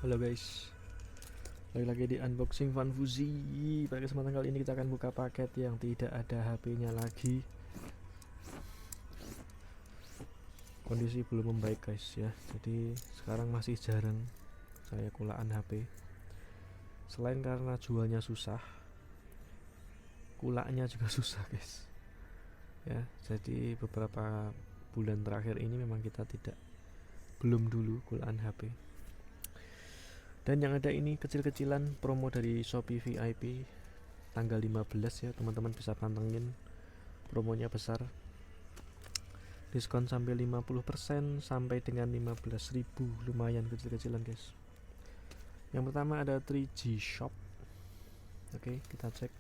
Halo guys, lagi-lagi di unboxing Funfuzi. Pada kesempatan kali ini kita akan buka paket yang tidak ada HP-nya lagi. Kondisi belum membaik guys ya, jadi sekarang masih jarang saya kulaan HP. Selain karena jualnya susah, kulaknya juga susah guys. Ya, jadi beberapa bulan terakhir ini memang kita belum dulu kulaan HP. Dan yang ada ini kecil-kecilan promo dari Shopee VIP tanggal 15 ya, teman-teman bisa pantengin, promonya besar, diskon sampai 50% sampai dengan 15.000, lumayan kecil-kecilan guys. Yang pertama ada 3G Shop. Oke, kita cek.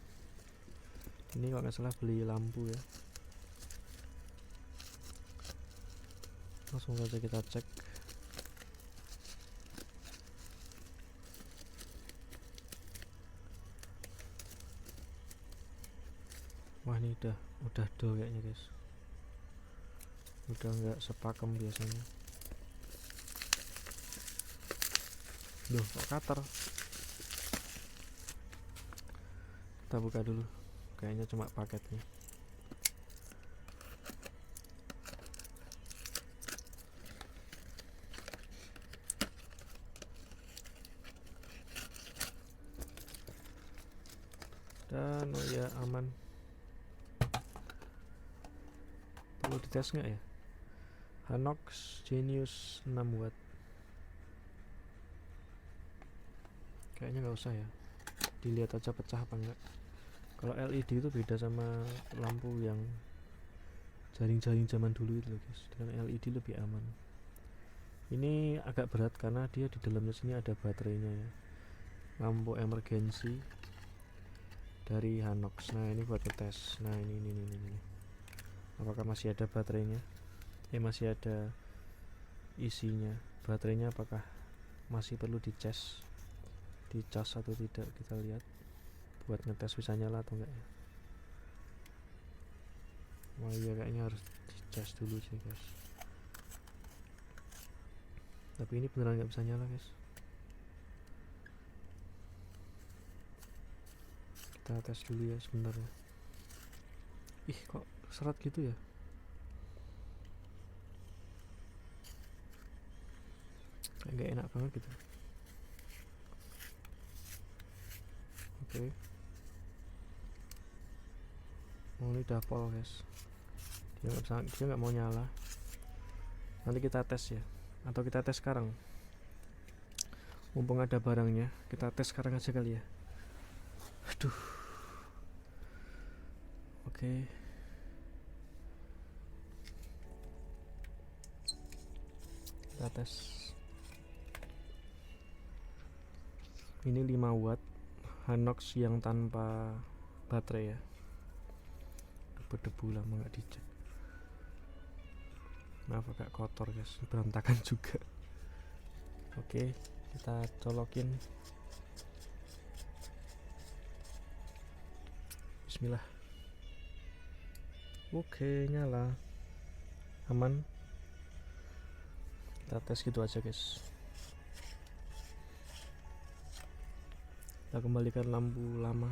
Ini kalau nggak salah beli lampu ya. Langsung saja kita cek. Wah, ini udah do kayaknya guys, udah nggak sepakem biasanya. Loh, kok cutter? Kita buka dulu, kayaknya cuma paketnya. Dan oh ya, aman. Perlu dites nggak ya? Hanox Genius 6 watt. Kayaknya nggak usah ya, dilihat aja pecah apa enggak. Kalau LED itu beda sama lampu yang jaring-jaring zaman dulu itu guys. Dengan LED lebih aman. Ini agak berat karena dia di dalamnya sini ada baterainya ya. Lampu emergency dari Hanox. Nah, ini buat ngetes. Nah, ini. Apakah masih ada baterainya? Masih ada isinya. Baterainya apakah masih perlu dicas atau tidak, kita lihat buat ngetes bisa nyala atau enggak ya. Wah iya, kayaknya harus dicas dulu sih guys. Tapi ini beneran nggak bisa nyala guys. Kita tes dulu ya sebentar ya. Ih, kok seret gitu ya? Kayak nggak enak banget gitu. Oke. Oh, ini udah pol guys. Dia nggak mau nyala. Nanti kita tes ya, atau kita tes sekarang. Mumpung ada barangnya, kita tes sekarang aja kali ya. Aduh. Oke. Kita tes. Ini 5 watt Hanox yang tanpa baterai ya. Berdebu lama nggak dicek. Maaf agak kotor guys, berantakan juga. Oke, kita colokin. Bismillah. Oke, nyala, aman. Kita tes gitu aja guys. Kita kembalikan lampu lama.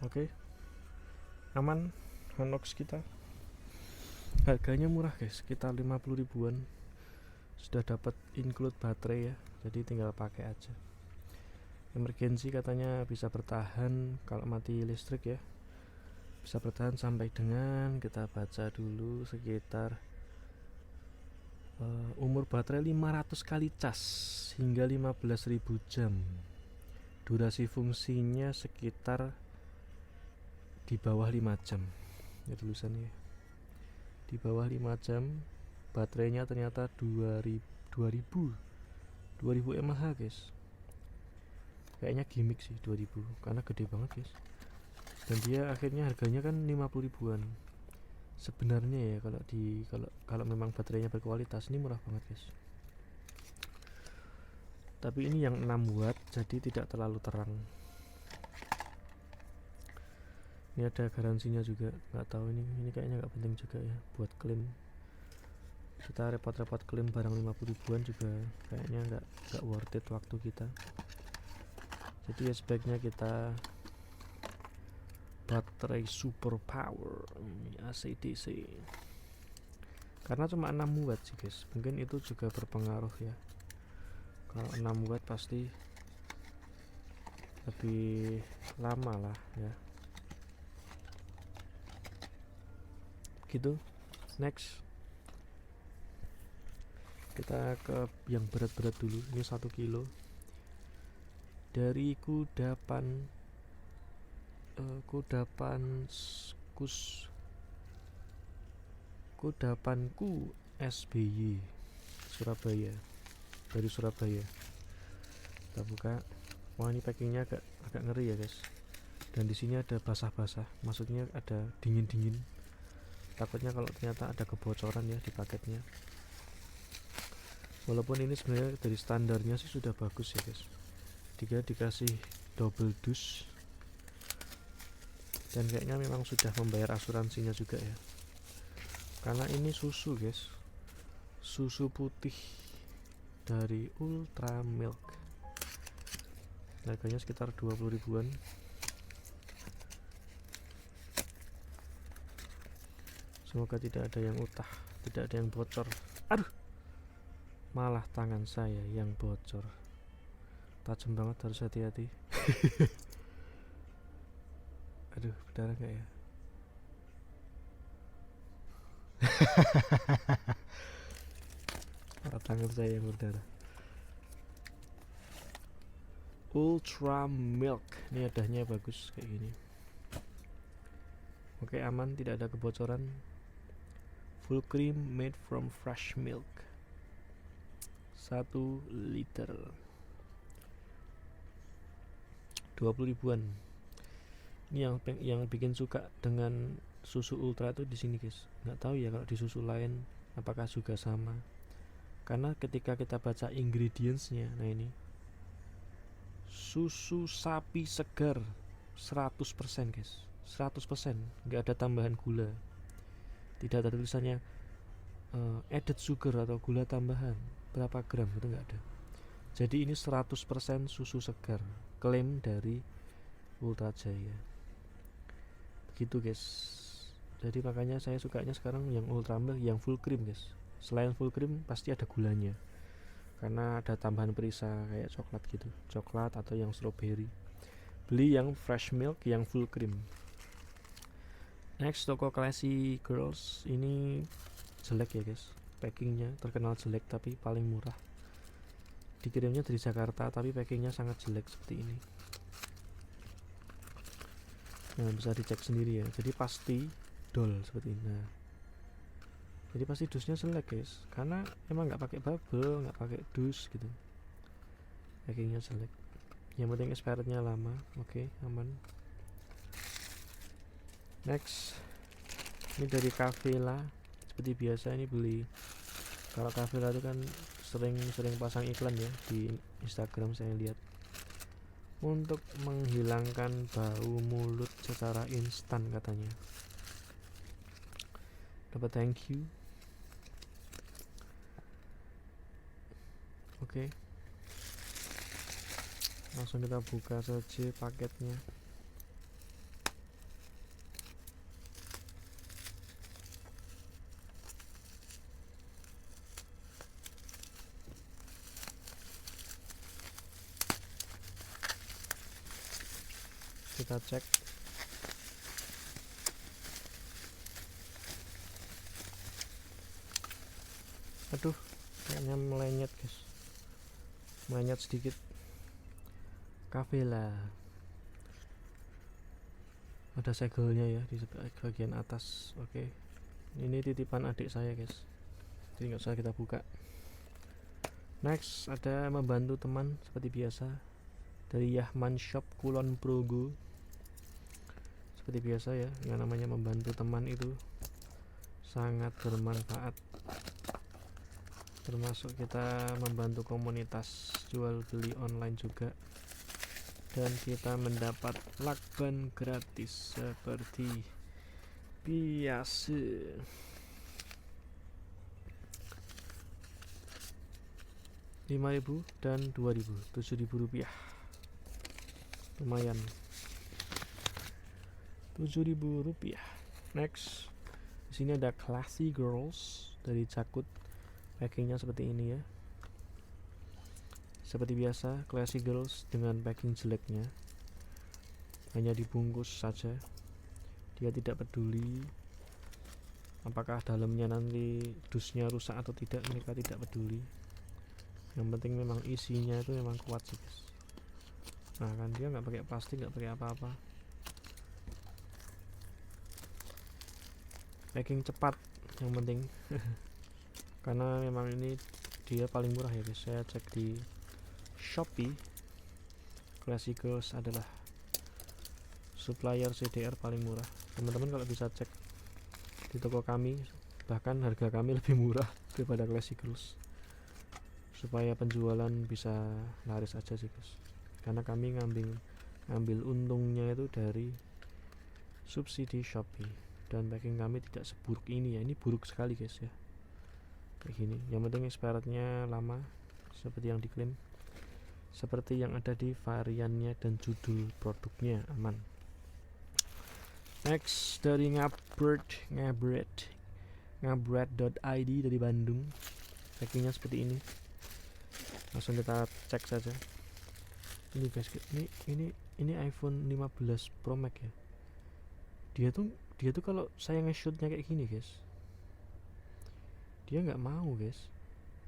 Oke, aman. Hanox kita harganya murah guys, sekitar 50 ribuan. Sudah dapat include baterai ya, jadi tinggal pakai aja. Emergency katanya bisa bertahan kalau mati listrik ya, bisa bertahan sampai dengan, kita baca dulu, sekitar umur baterai 500 kali cas hingga 15.000 jam. Durasi fungsinya sekitar di bawah 5 jam ya tulisannya, di bawah 5 jam. Baterainya ternyata 2000 mAh guys. Kayaknya gimmick sih 2000 karena gede banget guys. Dan dia akhirnya harganya kan 50 ribuan. Sebenarnya ya kalau memang baterainya berkualitas ini murah banget guys. Tapi ini yang 6 watt jadi tidak terlalu terang. Ini ada garansinya juga, nggak tahu ini kayaknya nggak penting juga ya buat klaim. Kita repot-repot klaim barang 50 ribuan juga kayaknya nggak worth it waktu kita. Jadi ya sebaiknya kita baterai super power AC/DC, karena cuma 6 watt sih guys, mungkin itu juga berpengaruh ya. Kalau 6 watt pasti lebih lama lah ya gitu. Next kita ke yang berat-berat dulu. Ini 1 kilo dari Kudapanku SBY Surabaya, dari Surabaya. Kita buka. Wah, ini packingnya agak ngeri ya guys. Dan di sini ada basah-basah, maksudnya ada dingin-dingin. Takutnya kalau ternyata ada kebocoran ya di paketnya. Walaupun ini sebenarnya dari standarnya sih sudah bagus ya guys. Dia dikasih double dus, dan kayaknya memang sudah membayar asuransinya juga ya. Karena ini susu guys, susu putih dari Ultra Milk. Harganya sekitar 20 ribuan. Semoga tidak ada yang utah, tidak ada yang bocor. Aduh, malah tangan saya yang bocor. Tajam banget, harus hati-hati. Aduh, berdarah nggak ya? Tangan saya yang berdarah. Ultra Milk, ini adanya bagus kayak gini. Oke, aman, tidak ada kebocoran. Full cream made from fresh milk, 1 liter, 20 ribuan. Ini yang bikin suka dengan susu ultra itu di sini guys. Nggak tahu ya kalau di susu lain apakah juga sama. Karena ketika kita baca ingredientsnya, nah ini susu sapi segar 100% guys, 100%, nggak ada tambahan gula. Tidak ada tulisannya added sugar atau gula tambahan berapa gram, itu nggak ada. Jadi ini 100% susu segar, klaim dari Ultra Jaya. Begitu guys. Jadi makanya saya sukanya sekarang yang Ultra Milk yang full cream guys. Selain full cream pasti ada gulanya, karena ada tambahan perisa kayak coklat gitu, coklat atau yang strawberry. Beli yang fresh milk yang full cream. Next, toko Classy Girls. Ini jelek ya guys, packingnya terkenal jelek tapi paling murah. Dikirimnya dari Jakarta tapi packingnya sangat jelek seperti ini. Nah, bisa dicek sendiri ya. Jadi pasti dol seperti ini. Nah, jadi pasti dusnya jelek guys, karena emang nggak pakai bubble, nggak pakai dus gitu. Packingnya jelek. Yang penting expirednya lama. Oke, aman. Next, ini dari Cavella. Seperti biasa ini beli. Kalau Cavella itu kan sering pasang iklan ya di Instagram, saya lihat. Untuk menghilangkan bau mulut secara instan katanya. Dapat thank you. Oke. Langsung kita buka saja paketnya. Kita cek. Aduh, kayaknya melenyet guys, melenyet sedikit. Cavella, ada segelnya ya di bagian atas. Oke, ini titipan adik saya guys, jadi nggak usah kita buka. Next, ada membantu teman seperti biasa dari Yahman Shop Kulon Progo. Seperti biasa ya, yang namanya membantu teman itu sangat bermanfaat, termasuk kita membantu komunitas jual beli online juga. dan kita mendapat lakban gratis seperti biasa. 5.000 dan 2.000, 7.000 rupiah. Lumayan. 7.000 rupiah. Next, di sini ada Classy Girls dari Jakut. Packingnya seperti ini ya. Seperti biasa, Classy Girls dengan packing jeleknya. Hanya dibungkus saja. Dia tidak peduli apakah dalamnya nanti dusnya rusak atau tidak, mereka tidak peduli. Yang penting memang isinya itu memang kuat sih guys. Nah kan dia nggak pakai plastik, nggak pakai apa-apa. Packing cepat yang penting. Karena memang ini dia paling murah ya guys. Saya cek di Shopee, Classy Girls adalah supplier CDR paling murah. Teman-teman kalau bisa cek di toko kami, bahkan harga kami lebih murah daripada Classy Girls, supaya penjualan bisa laris aja sih guys. Karena kami ngambil untungnya itu dari subsidi Shopee, dan packing kami tidak seburuk ini ya. Ini buruk sekali guys ya, kayak gini. Yang penting expirednya lama seperti yang diklaim, seperti yang ada di variannya dan judul produknya aman. Next dari ngabret.id dari Bandung. Packingnya seperti ini. Langsung kita cek saja. Ini guys, ini iPhone 15 Pro Max ya. Dia tuh kalau saya nge-shootnya kayak gini guys, dia nggak mau guys.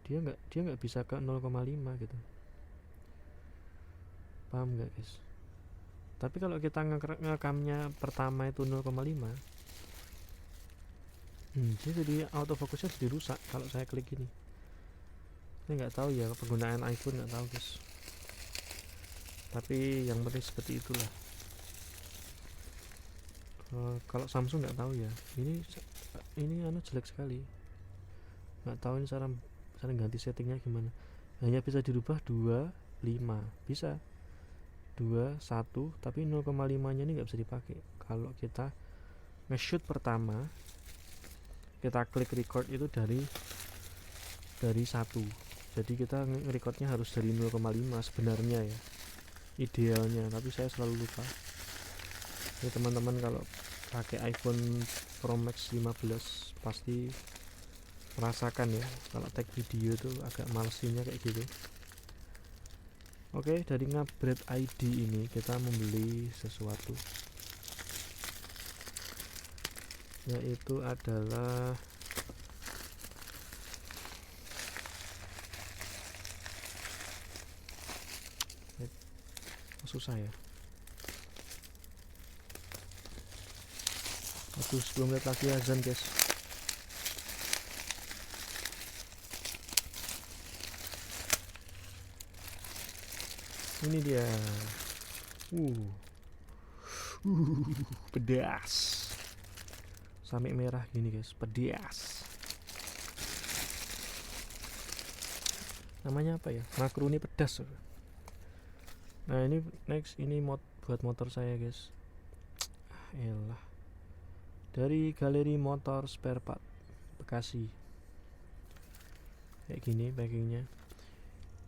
Dia nggak bisa ke 0,5 gitu. Paham nggak guys? Tapi kalau kita ngerekamnya pertama itu 0,5, dia jadi autofocusnya jadi rusak kalau saya klik ini. Saya nggak tahu ya penggunaan iPhone, nggak tahu guys. Tapi yang penting seperti itulah. Kalau Samsung nggak tahu ya. Ini jelek sekali. Nggak tahu ini cara ganti settingnya gimana. Hanya bisa dirubah 2, 5 bisa 2, 1, tapi 0,5 nya ini nggak bisa dipakai. Kalau kita nge-shoot pertama, kita klik record itu dari 1. Jadi kita nge-recordnya harus dari 0,5 sebenarnya ya, idealnya, tapi saya selalu lupa. Jadi teman-teman kalau pakai iPhone Pro Max 15 pasti merasakan ya, kalau tag video tuh agak malesinya kayak gitu. Oke, dari Ngabret ID ini kita membeli sesuatu, yaitu adalah susah ya. Aduh, sebelum lihat lagi azan guys. Ini dia. Pedas. Sampai merah gini guys, pedas. Namanya apa ya? Makroni pedas. Nah ini next, ini buat motor saya guys. Elah. Dari Galeri Motor Spare Part Bekasi. Kayak gini packingnya.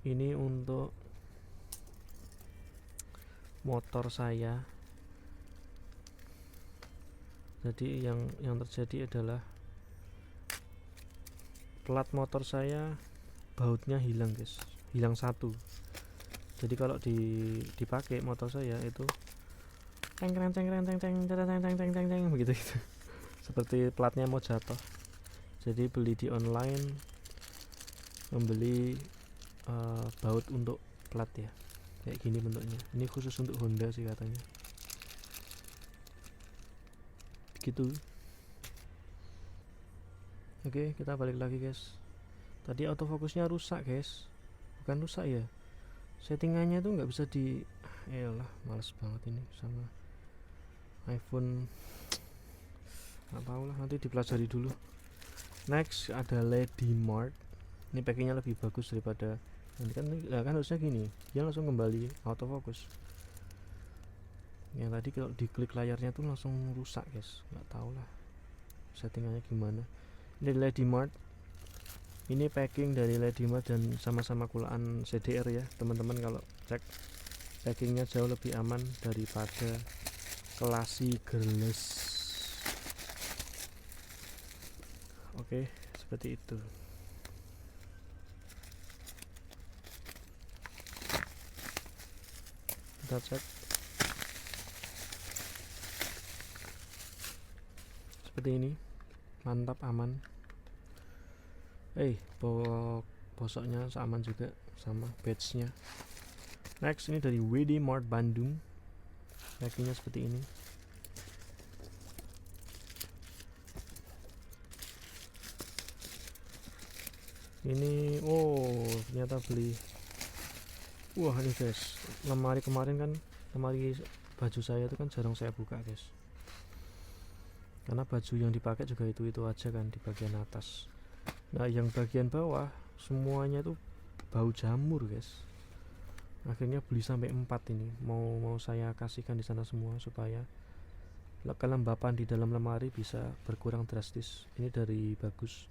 Ini untuk motor saya. Jadi yang terjadi adalah plat motor saya bautnya hilang guys, hilang satu. Jadi kalau dipakai motor saya itu teng begitu gitu. Seperti platnya mau jatuh. Jadi beli di online, membeli baut untuk plat ya. Kayak gini bentuknya. Ini khusus untuk Honda sih katanya. Gitu. Oke, kita balik lagi guys. Tadi autofokusnya rusak guys. Bukan rusak ya, settingannya tuh nggak bisa di elah, males banget ini sama iPhone. Nggak tahu lah, nanti dipelajari dulu. Next ada Lady Mart. Ini packingnya lebih bagus daripada ini kan harusnya gini, dia langsung kembali autofokus. Yang tadi kalau diklik layarnya tuh langsung rusak guys, nggak tahu lah settingannya gimana. Ini Lady Mart, ini packing dari Lady Mart dan sama-sama kulaan CDR ya teman-teman. Kalau cek packingnya jauh lebih aman daripada Classy Girls. Oke, seperti itu. Kita cek seperti ini, mantap, aman. Bosoknya aman juga, sama badge nya. Next, ini dari WD Mart Bandung, packingnya seperti ini. Ini ternyata beli. Wah, ini guys, lemari kemarin kan, lemari baju saya itu kan jarang saya buka guys, karena baju yang dipakai juga itu aja kan di bagian atas. Nah, yang bagian bawah semuanya itu bau jamur guys. Akhirnya beli sampai 4 ini, mau saya kasihkan di sana semua supaya kelembapan di dalam lemari bisa berkurang drastis. Ini dari Bagus,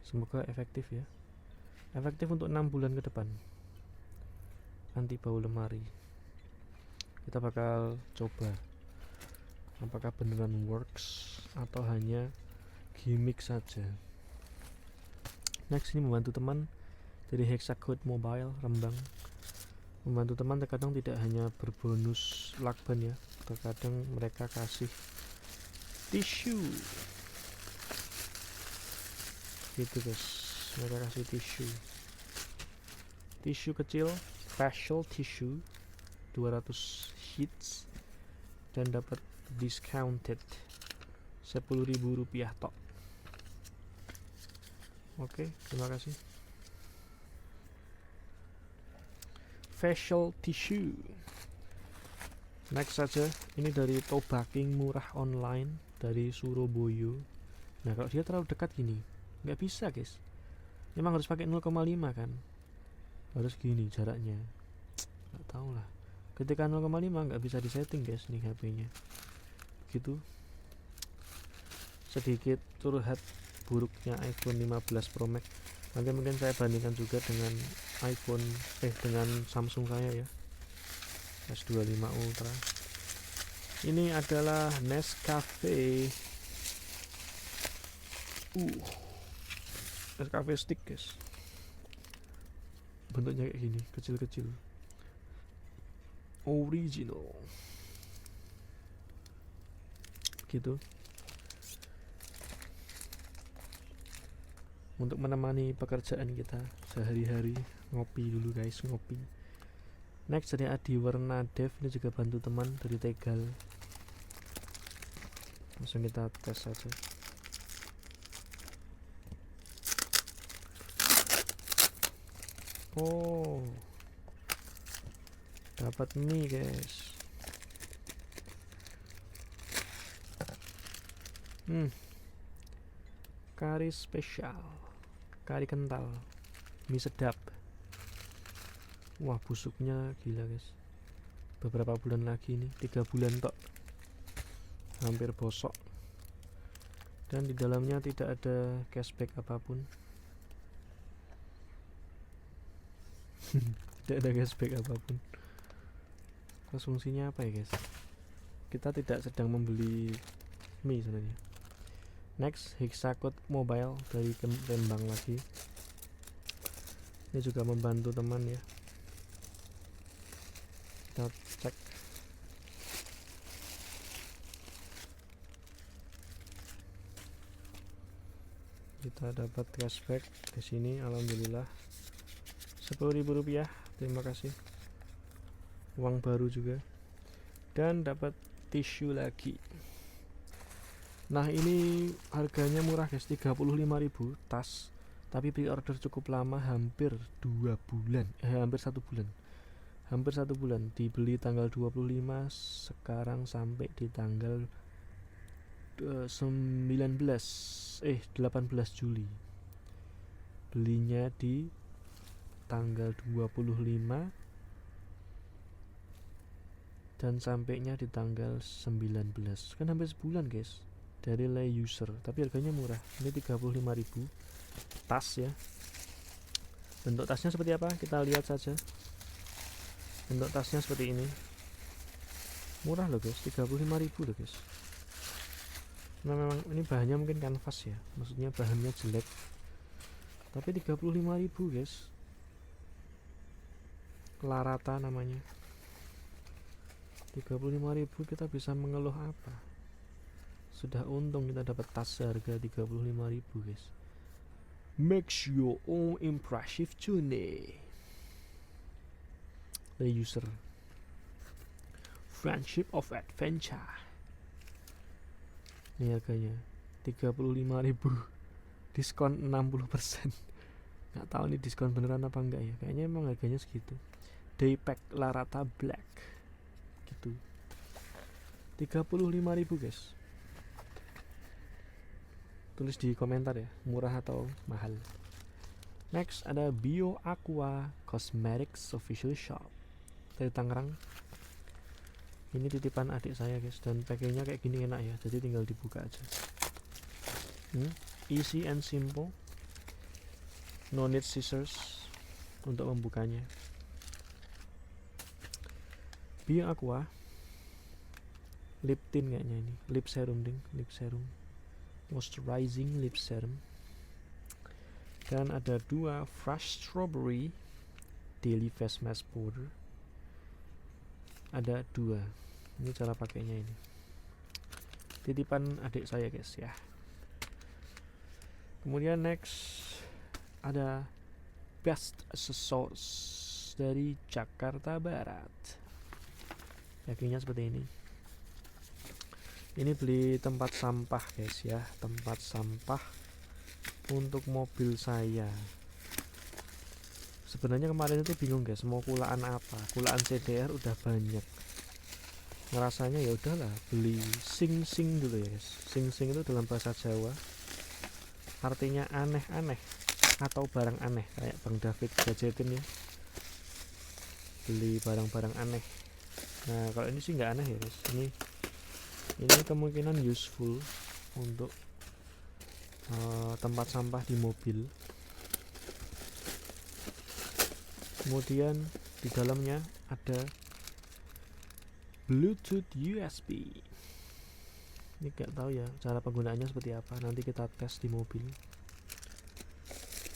semoga efektif ya, efektif untuk 6 bulan ke depan, anti bau lemari. Kita bakal coba apakah beneran works atau hanya gimmick saja. Next, ini membantu teman dari Hexacode Mobile Rembang. Membantu teman terkadang tidak hanya berbonus lakban ya, terkadang mereka kasih tisu gitu guys, mereka kasih tisu kecil, facial tissue 200 sheets dan dapat discounted 10.000 rupiah tok. Oke, terima kasih. Facial tissue. Next saja, ini dari Tobaking murah online dari Surabaya. Nah, kalau dia terlalu dekat gini nggak bisa guys, memang harus pakai 0,5 kan, harus gini jaraknya. Nggak tahu lah, ketika 0,5 nggak bisa disetting guys nih HP-nya gitu. Sedikit curhat buruknya iPhone 15 Pro Max. Nanti mungkin saya bandingkan juga dengan dengan Samsung saya ya, S25 Ultra. Ini adalah Nescafe Nescafe stick guys, bentuknya kayak gini, kecil-kecil, original gitu, untuk menemani pekerjaan kita sehari-hari. Ngopi dulu guys, ngopi. Next, dari Adi Warna Dev, ini juga bantu teman dari Tegal. Langsung kita tes saja. Dapat mie guys. Kari spesial, kari kental, mie sedap. Wah, busuknya gila guys, beberapa bulan lagi nih, 3 bulan tok, hampir bosok. Dan di dalamnya tidak ada cashback apapun. Tidak ada cashback apapun. Konsumsinya apa ya guys, kita tidak sedang membeli mie sebenarnya. Next, Hexacode Mobile dari Rembang lagi. Ini juga membantu teman ya. Kita cek. Kita dapat cashback di sini, alhamdulillah 10.000 rupiah. Terima kasih. Uang baru juga. Dan dapat tisu lagi. Nah, ini harganya murah guys, 35.000 tas, tapi pre-order cukup lama, hampir 2 bulan, hampir 1 bulan. Hampir 1 bulan, dibeli tanggal 25, sekarang sampai di tanggal 18 Juli. Belinya di tanggal 25 dan sampainya di tanggal 19, kan hampir sebulan guys, dari Lay User, tapi harganya murah. Ini 35.000 tas ya. Bentuk tasnya seperti apa, kita lihat saja. Bentuk tasnya seperti ini, murah loh guys, 35.000 loh guys. Nah, memang ini bahannya mungkin kanvas ya, maksudnya bahannya jelek, tapi 35.000 guys. Larata namanya. 35.000 kita bisa mengeluh apa? Sudah untung kita dapat tas harga 35.000 guys. Make your own impressive journey. The User, Friendship of Adventure. Ini harganya 35.000, diskon 60%. Nggak tahu nih diskon beneran apa enggak ya, kayaknya emang harganya segitu. Daypack Larata Black gitu, 35.000 guys. Tulis di komentar ya, murah atau mahal. Next ada Bio Aqua Cosmetics Official Shop dari Tangerang. Ini titipan adik saya guys, dan packingnya kayak gini enak ya, jadi tinggal dibuka aja. Easy and simple, no need scissors untuk membukanya. Bio Aqua lip tint kayaknya ini, lip serum moisturizing lip serum. Dan ada 2 fresh strawberry daily face mask powder. Ada 2. Ini cara pakainya ini. Titipan adik saya guys ya. Kemudian next ada Best Sauce dari Jakarta Barat. Packingnya seperti ini. Ini beli tempat sampah guys ya, tempat sampah untuk mobil saya. Sebenarnya kemarin itu bingung guys, mau kulaan apa? Kulaan CDR udah banyak. Ngerasanya ya udahlah beli sing-sing dulu ya guys. Sing-sing itu dalam bahasa Jawa artinya aneh-aneh atau barang aneh, kayak Bang David gadgetin ya. Beli barang-barang aneh. Nah, kalau ini sih nggak aneh ya guys. Ini kemungkinan useful untuk tempat sampah di mobil. Kemudian di dalamnya ada Bluetooth USB. Ini nggak tahu ya cara penggunaannya seperti apa, nanti kita tes di mobil.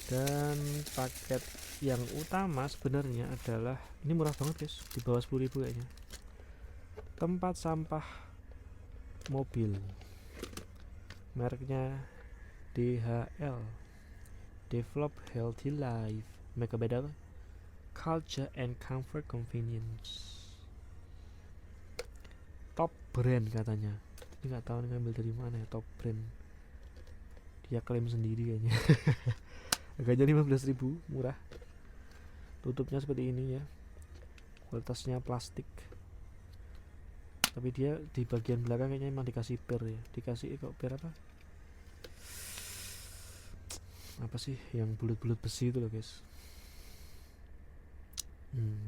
Dan paket yang utama sebenarnya adalah, ini murah banget guys, di bawah 10.000 kayaknya. Tempat sampah mobil, mereknya DHL, Develop Healthy Life, make a better culture and comfort convenience. Top brand katanya. Ini nggak tahu ngambil dari mana ya, top brand. Dia klaim sendiri kayaknya. Harganya 15.000, murah. Tutupnya seperti ini ya. Kualitasnya plastik. Tapi dia di bagian belakang kayaknya emang dikasih per ya. Dikasih kok per apa? Apa sih yang bulat-bulat besi itu loh guys.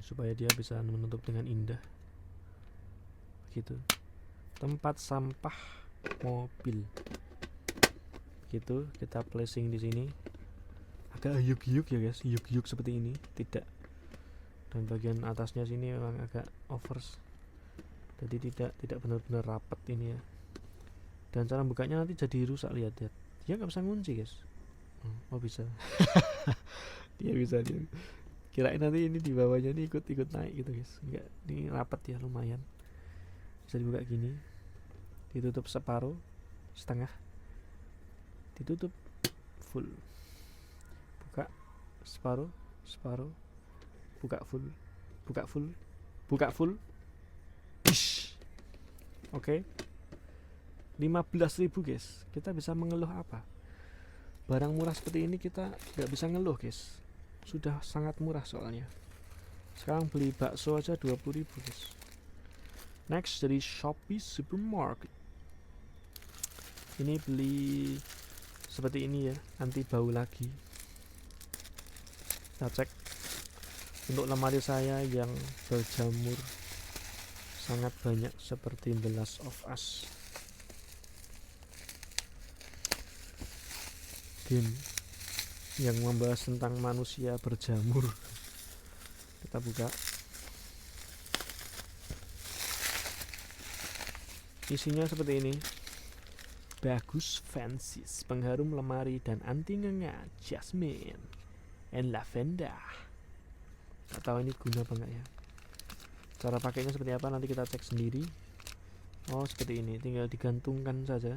Supaya dia bisa menutup dengan indah. Gitu. Tempat sampah mobil. Gitu, kita placing di sini. Agak yuk ya guys, yuk seperti ini, tidak. Dan bagian atasnya sini memang agak overs. Jadi tidak benar-benar rapat ini ya. Dan cara bukanya nanti jadi rusak, lihat. Dia nggak bisa ngunci guys. Oh bisa. Dia bisa dia. Kirain nanti ini di bawahnya ini ikut naik gitu guys. Enggak, ini rapat ya lumayan. Bisa dibuka gini. Ditutup separuh, setengah. Ditutup full. Buka separuh, buka full. Oke. 15.000 guys. Kita bisa mengeluh apa? Barang murah seperti ini kita nggak bisa ngeluh guys. Sudah sangat murah soalnya. Sekarang beli bakso aja 20.000 guys. Next dari Shopee Supermarket. Ini beli seperti ini ya, anti bau lagi. Kita cek untuk lemari saya yang berjamur sangat banyak seperti The Last of Us, game yang membahas tentang manusia berjamur. Kita buka. Isinya seperti ini. Bagus Fancies, pengharum lemari dan anti ngengat, jasmine and lavender. Gak tahu ini guna apa enggak ya. Cara pakainya seperti apa nanti kita cek sendiri. Oh seperti ini, tinggal digantungkan saja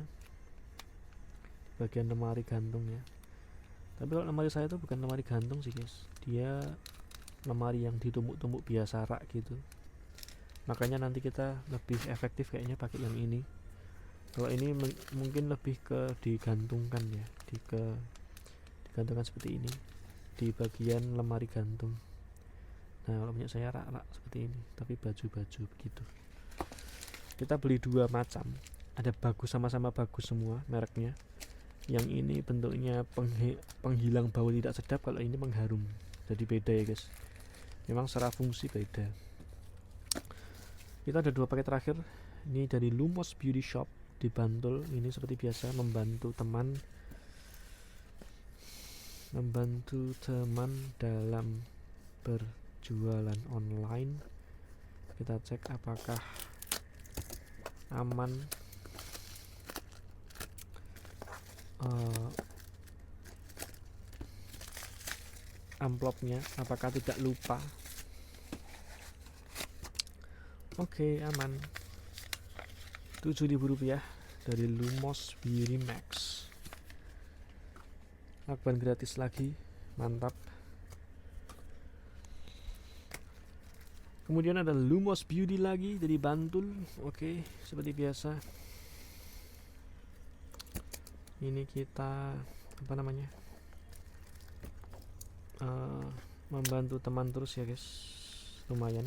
bagian lemari gantung ya. Tapi kalau lemari saya itu bukan lemari gantung sih guys, dia lemari yang ditumbuk-tumbuk biasa rak gitu. Makanya nanti kita lebih efektif kayaknya pakai yang ini. Kalau ini mungkin lebih ke digantungkan ya, digantungkan seperti ini di bagian lemari gantung. Nah kalau punya saya rak-rak seperti ini, tapi baju-baju begitu. Kita beli dua macam, ada bagus, sama-sama bagus semua mereknya. Yang ini bentuknya penghilang bau tidak sedap, kalau ini pengharum. Jadi beda ya guys, memang secara fungsi beda. Kita ada dua paket terakhir. Ini dari Lumos Beauty Shop di Bantul. Ini seperti biasa membantu teman dalam berjualan online. Kita cek apakah aman. Amplopnya apakah tidak lupa. Oke, aman. Rp7.000 dari Lumos Beauty Max. Lakban gratis lagi, mantap. Kemudian ada Lumos Beauty lagi dari Bantul. Oke, seperti biasa. Ini kita apa namanya? Membantu teman terus ya guys. Lumayan.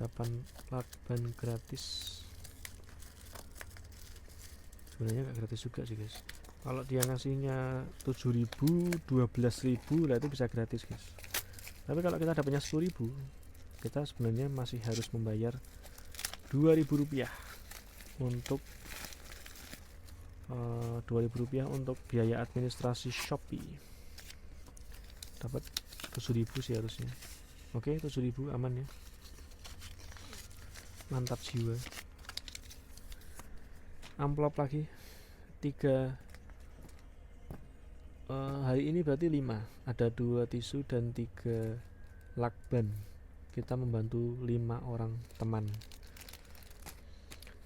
Dapat lakban gratis. Sebenarnya nggak gratis juga sih guys. Kalau dia ngasihnya 7.000, 12.000 lah itu bisa gratis guys. Tapi kalau kita dapatnya 10.000, kita sebenarnya masih harus membayar Rp2.000 untuk Rp2.000 untuk biaya administrasi Shopee. Dapat 7.000 sih harusnya. Oke, 7.000 aman ya. Mantap jiwa. Amplop lagi 3. Hari ini berarti 5. Ada 2 tisu dan 3 lakban. Kita membantu 5 orang teman.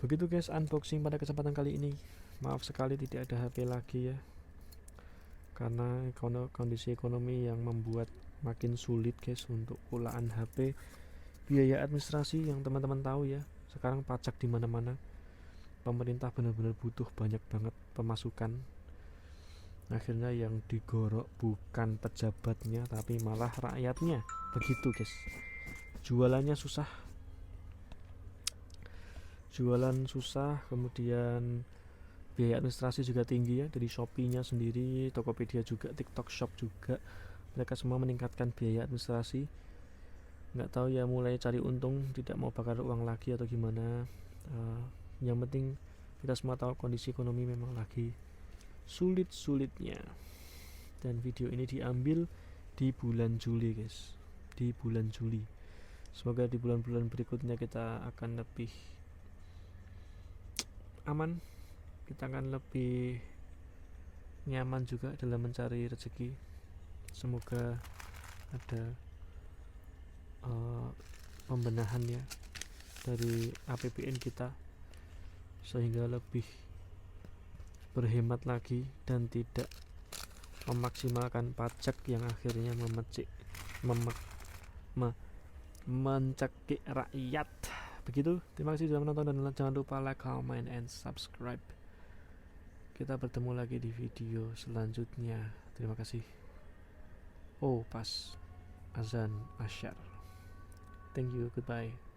Begitu guys unboxing pada kesempatan kali ini. Maaf sekali tidak ada HP lagi ya, karena kondisi ekonomi yang membuat makin sulit guys untuk pulaan HP. Biaya administrasi yang teman-teman tahu ya, sekarang pajak di mana-mana. Pemerintah benar-benar butuh banyak banget pemasukan. Akhirnya yang digorok bukan pejabatnya tapi malah rakyatnya. Begitu guys. Jualannya susah. Kemudian biaya administrasi juga tinggi ya, dari Shopee-nya sendiri, Tokopedia juga, TikTok Shop juga. Mereka semua meningkatkan biaya administrasi. Nggak tahu ya, mulai cari untung, tidak mau bakar uang lagi atau gimana. Yang penting kita semua tahu kondisi ekonomi memang lagi sulit-sulitnya. Dan video ini diambil di bulan Juli guys, di bulan Juli. Semoga di bulan-bulan berikutnya kita akan lebih aman, kita akan lebih nyaman juga dalam mencari rezeki. Semoga ada pembenahan ya dari APBN kita sehingga lebih berhemat lagi dan tidak memaksimalkan pajak yang akhirnya mencekik rakyat. Begitu, terima kasih sudah menonton dan jangan lupa like, comment, and subscribe. Kita bertemu lagi di video selanjutnya. Terima kasih. Oh, pas azan asyar. Thank you, goodbye.